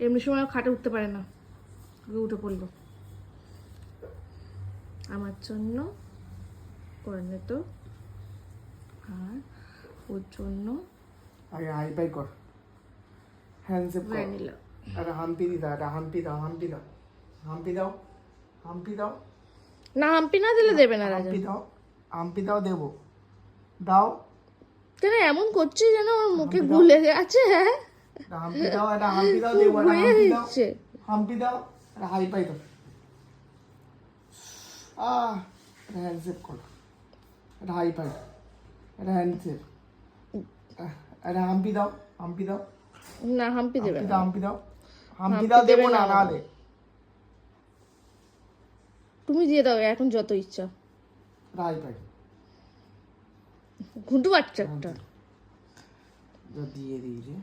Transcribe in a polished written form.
এমনি সময় খাটে উঠতে পারে না, উঠে পড়লো। আমার জন্য করে নে তো, আর ওর জন্য আগে হাই ফাই কর, হ্যান্ডশেক কর। ভ্যানিলা। একটা হাম্পি দিদা, একটা হাম্পি দাও, হাম্পি দাও, হাম্পি দাও, হাম্পি দাও, না হাম্পি না দিলে দেবে না রাজা। হাম্পি দাও, হাম্পি দাও, দেবো দাও। কেন এমন করছিস যেন ওর মুখে গুলে গেছে? হ্যাঁ, একটা হাম্পি দাও, একটা হাম্পি দাও, দেবো একটা হয়ে হাম্পি দাও, দিচ্ছে। হাম্পি দাও, একটা হাই ফাই দাও। একটা হ্যান্ডশেক কর, একটা হাই ফাই, একটা হ্যান্ডশেক, একটা হাম্পি দাও, হাম্পি দাও, না হাম্পি দেবে হাম্পি না। দাও, হাম্পি দাও, হাম্পি দাও, দেবো না নাহলে। তুমি দিয়ে দাও এখন যত ইচ্ছা। একটা হাই ফাই ঘুঁটু বাচ্চা একটা। দিয়ে দিয়েছে।